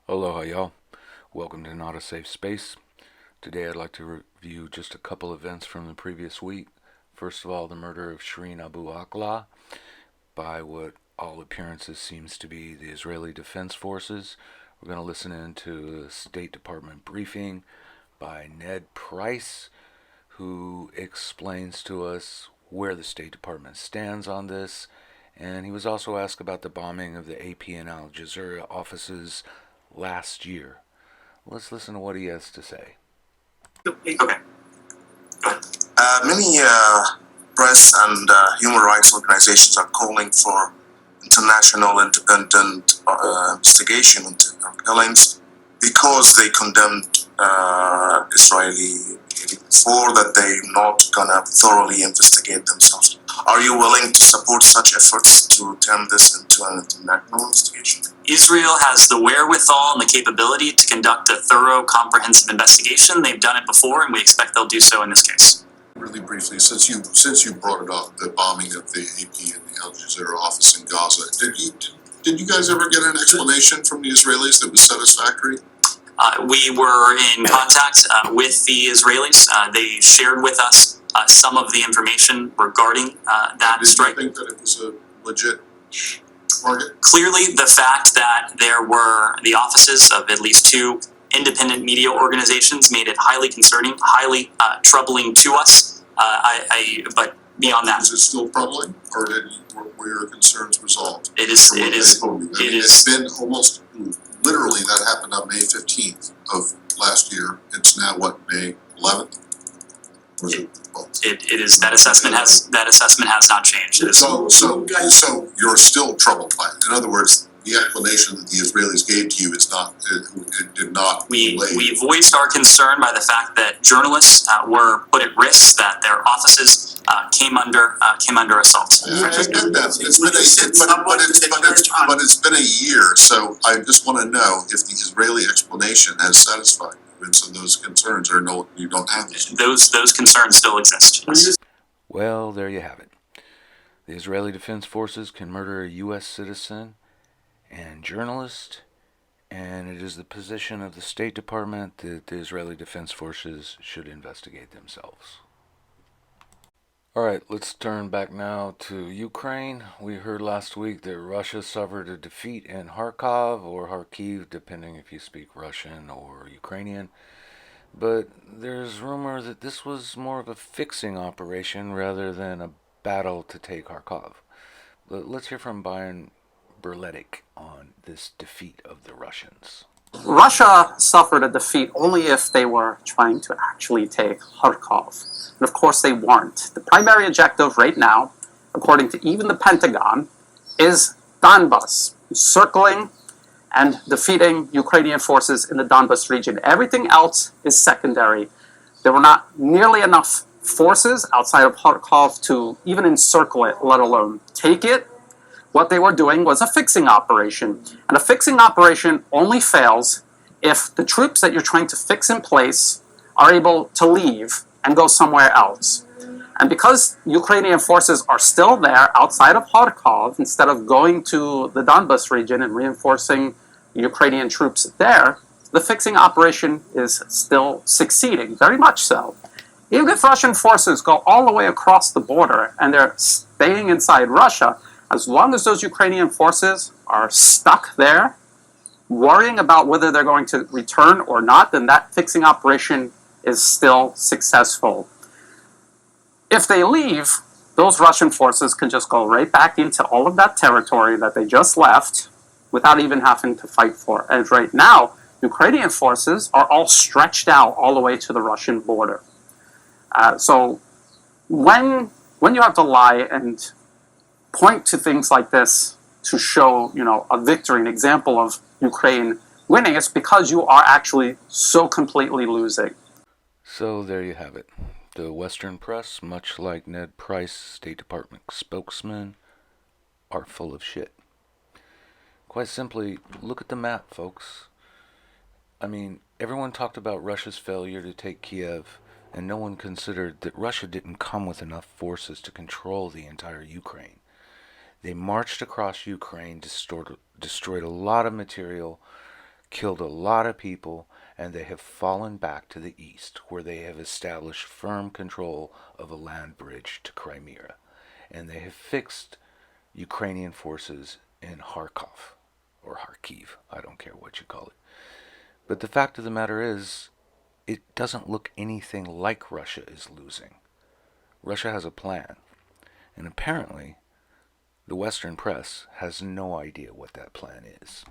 Aloha, y'all. Welcome to Not a Safe Space. Today I'd like to review just a couple events from the previous week. First of all, the murder of Shireen Abu Akleh by what all appearances seems to be the Israeli Defense Forces. We're going to listen into a State Department briefing by Ned Price, who explains to us where the State Department stands on this. And he was also asked about the bombing of the AP and Al Jazeera offices last year. Let's listen to what he has to say. Okay. Many press and human rights organizations are calling for international independent investigation into killings because they condemned Israeli before that they're not gonna thoroughly investigate themselves. Are you willing to support such efforts to turn this into an international investigation? Israel has the wherewithal and the capability to conduct a thorough, comprehensive investigation. They've done it before, and we expect they'll do so in this case. Really briefly, since you brought it up, the bombing of the AP and the Al Jazeera office in Gaza, did you guys ever get an explanation from the Israelis that was satisfactory? We were in contact with the Israelis. They shared with us some of the information regarding that strike. Did you think that it was a legit target? Clearly, the fact that there were the offices of at least two independent media organizations made it highly concerning, highly troubling to us. But beyond that, is it still troubling, or were your concerns resolved? It is. It's been almost literally that happened on May 15th of last year. It's now what, May 11th? It is that assessment has not changed. So you're still troubled by it. In other words, the explanation that the Israelis gave to you is not. It did not. We voiced our concern by the fact that journalists were put at risk, that their offices came under assault. I get that. It's been a year, so I just want to know if the Israeli explanation has satisfied you. And so those concerns are no, you don't have those concerns still exist. Well, there you have it. The Israeli Defense Forces can murder a U.S. citizen and journalist, and it is the position of the State Department that the Israeli Defense Forces should investigate themselves. Alright, let's turn back now to Ukraine. We heard last week that Russia suffered a defeat in Kharkov or Kharkiv, depending if you speak Russian or Ukrainian. But there's rumor that this was more of a fixing operation rather than a battle to take Kharkov. But let's hear from Byron Berletic on this defeat of the Russians. Russia suffered a defeat only if they were trying to actually take Kharkov. And of course they weren't. The primary objective right now, according to even the Pentagon, is Donbas, circling and defeating Ukrainian forces in the Donbas region. Everything else is secondary. There were not nearly enough forces outside of Kharkov to even encircle it, let alone take it. What they were doing was a fixing operation. And a fixing operation only fails if the troops that you're trying to fix in place are able to leave and go somewhere else. And because Ukrainian forces are still there outside of Kharkov, instead of going to the Donbas region and reinforcing Ukrainian troops there, the fixing operation is still succeeding, very much so. Even if Russian forces go all the way across the border and they're staying inside Russia, as long as those Ukrainian forces are stuck there, worrying about whether they're going to return or not, then that fixing operation is still successful. If they leave, those Russian forces can just go right back into all of that territory that they just left without even having to fight for. And right now, Ukrainian forces are all stretched out all the way to the Russian border. So when you have to lie and point to things like this to show, a victory, an example of Ukraine winning, it's because you are actually so completely losing. So there you have it. The Western press, much like Ned Price, State Department spokesman, are full of shit. Quite simply, look at the map, folks. I mean, everyone talked about Russia's failure to take Kiev, and no one considered that Russia didn't come with enough forces to control the entire Ukraine. They marched across Ukraine, destroyed a lot of material, killed a lot of people, and they have fallen back to the east, where they have established firm control of a land bridge to Crimea. And they have fixed Ukrainian forces in Kharkov, or Kharkiv, I don't care what you call it. But the fact of the matter is, it doesn't look anything like Russia is losing. Russia has a plan, and apparently the Western press has no idea what that plan is.